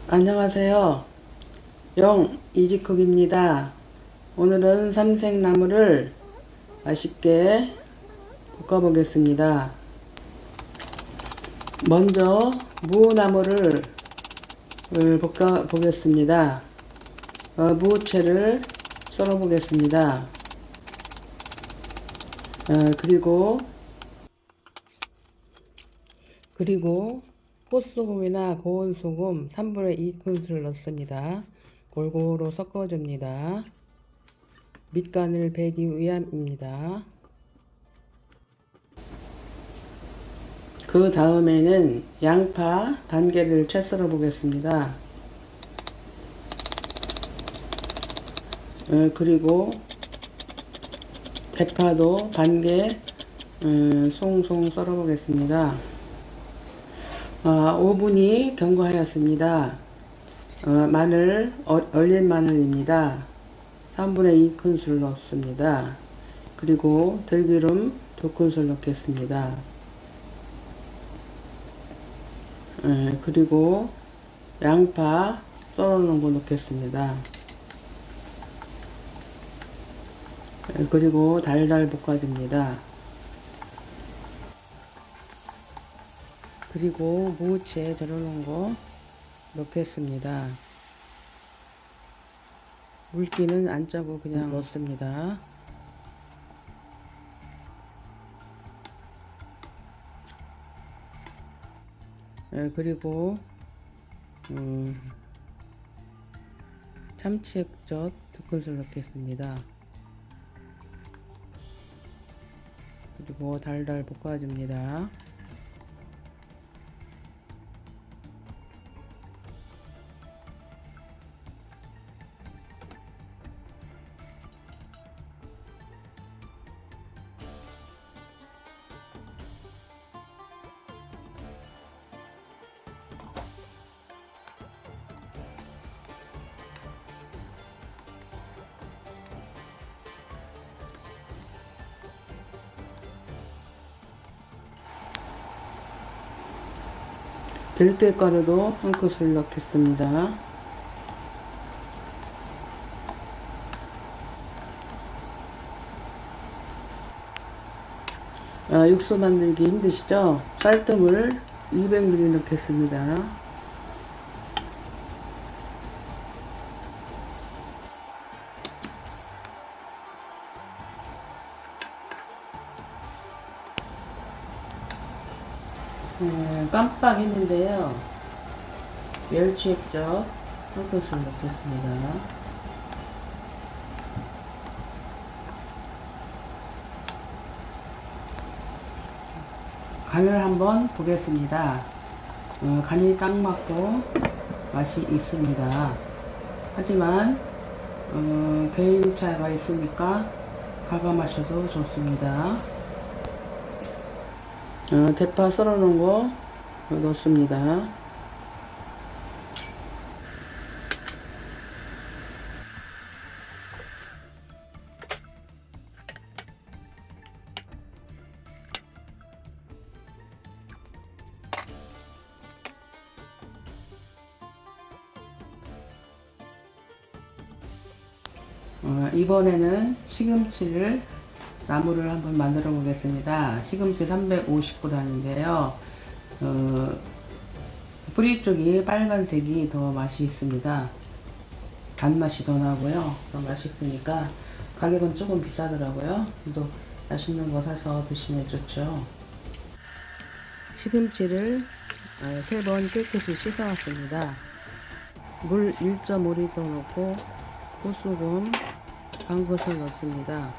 안녕하세요. 영 이지쿡입니다. 오늘은 삼색나물을 맛있게 볶아 보겠습니다. 먼저 무나물을 볶아 보겠습니다. 무채를 썰어 보겠습니다. 그리고 꽃소금이나 고운 소금 3분의 2큰술 넣습니다. 골고루 섞어줍니다. 밑간을 배기 위함입니다. 그 다음에는 양파 반 개를 채 썰어 보겠습니다. 그리고 대파도 반 개 송송 썰어 보겠습니다. 5분이 경과하였습니다. 마늘, 얼린 마늘입니다. 3분의 2큰술 넣습니다. 그리고 들기름 2큰술 넣겠습니다. 그리고 양파 썰어 놓은 거 넣겠습니다. 그리고 달달 볶아줍니다. 그리고 무채 절여 놓은 거 넣겠습니다. 물기는 안 짜고 그냥 넣습니다. 그리고 참치 액젓 2큰술 넣겠습니다. 그리고 달달 볶아줍니다. 들깨가루도 1큰술 넣겠습니다. 육수 만들기 힘드시죠? 쌀뜨물 200ml 넣겠습니다. 깜빡 했는데요. 멸치 액젓 1큰술 넣겠습니다. 간을 한번 보겠습니다. 간이 딱 맞고 맛이 있습니다. 하지만 개인 차이가 있으니까 가감하셔도 좋습니다. 대파 썰어 놓은 거 넣습니다. 이번에는 시금치를 나물을 한번 만들어 보겠습니다. 시금치 350g인데요. 뿌리 쪽이 빨간색이 더 맛이 있습니다. 단맛이 더 나고요. 더 맛있으니까 가격은 조금 비싸더라고요. 또 맛있는 거 사서 드시면 좋죠. 시금치를 3번 깨끗이 씻어 왔습니다. 물 1.5리터 넣고 꽃소금 반 큰술 넣습니다.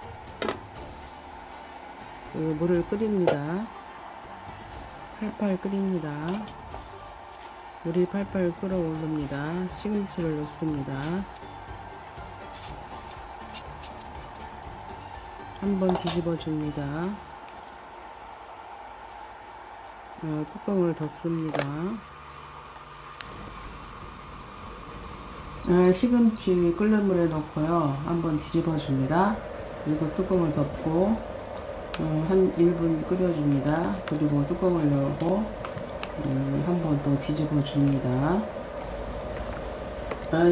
물을 끓입니다. 팔팔 끓입니다. 물이 팔팔 끓어오릅니다. 시금치를 넣습니다. 한번 뒤집어 줍니다. 뚜껑을 덮습니다. 시금치 끓는 물에 넣고요. 한번 뒤집어 줍니다. 그리고 뚜껑을 덮고 한 1분 끓여줍니다. 그리고 뚜껑을 열고 한 번 더 뒤집어 줍니다.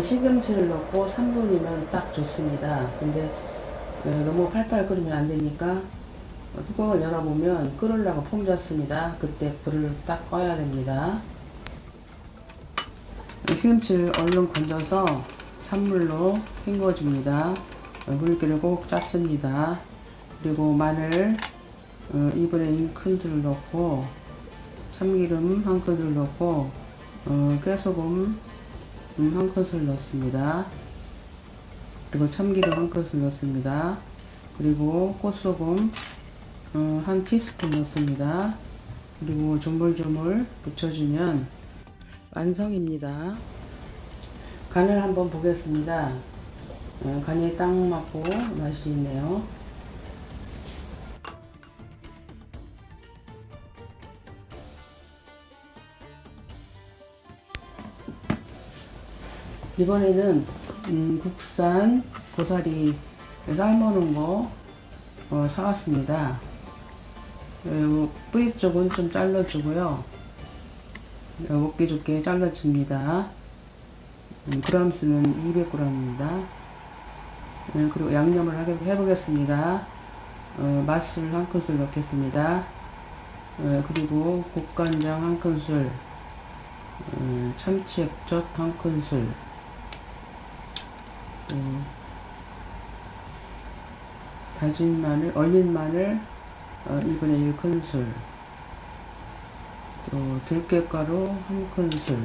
시금치를 넣고 3분이면 딱 좋습니다. 근데 너무 팔팔 끓으면 안 되니까 뚜껑을 열어보면 끓으려고 폼 잡습니다. 그때 불을 딱 꺼야 됩니다. 시금치를 얼른 건져서 찬물로 헹궈줍니다. 물기를 꼭 짰습니다. 그리고 마늘 2분의 1큰술 넣고 참기름 1큰술 넣고 깨소금 1큰술 넣습니다. 그리고 참기름 1큰술 넣습니다. 그리고 꽃소금 한 티스푼 넣습니다. 그리고 조물조물 붙여주면 완성입니다. 간을 한번 보겠습니다. 간이 딱 맞고 맛이 있네요. 이번에는 국산 고사리 삶아놓은 거 사왔습니다. 뿌리 쪽은 좀 잘라주고요. 먹기 좋게 잘라줍니다. 그램 수는 200g입니다. 그리고 양념을 해보겠습니다. 맛술 1큰술 넣겠습니다. 그리고 국간장 1큰술, 참치 액젓 1큰술, 다진 마늘, 얼린 마늘 2분의 1큰술, 또 들깨가루 1큰술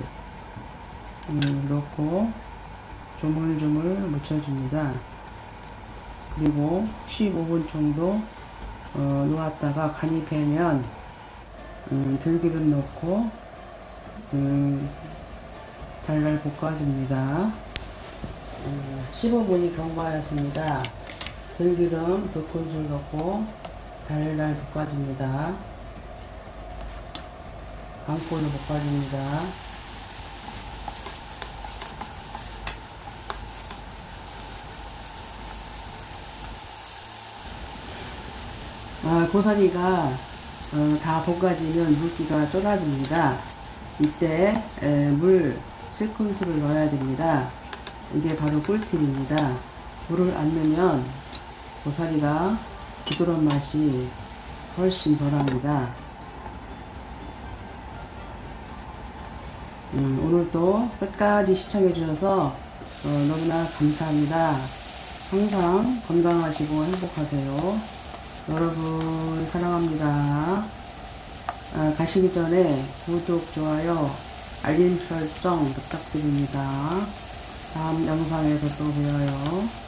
넣고 조물조물 묻혀줍니다. 그리고 15분 정도 놓았다가 간이 배면 들기름 넣고 달달 볶아줍니다. 15분이 경과하였습니다. 들기름 2큰술 넣고 달달 볶아줍니다. 강불로 볶아줍니다. 고사리가 다 볶아지면 물기가 쫄아집니다. 이때 물 3큰술을 넣어야 됩니다. 이게 바로 꿀팁입니다. 물을 안 넣으면 고사리가 부드러운 맛이 훨씬 덜합니다. 오늘도 끝까지 시청해 주셔서 너무나 감사합니다. 항상 건강하시고 행복하세요. 여러분 사랑합니다. 가시기 전에 구독, 좋아요, 알림 설정 부탁드립니다. 다음 영상에서 또 봬요.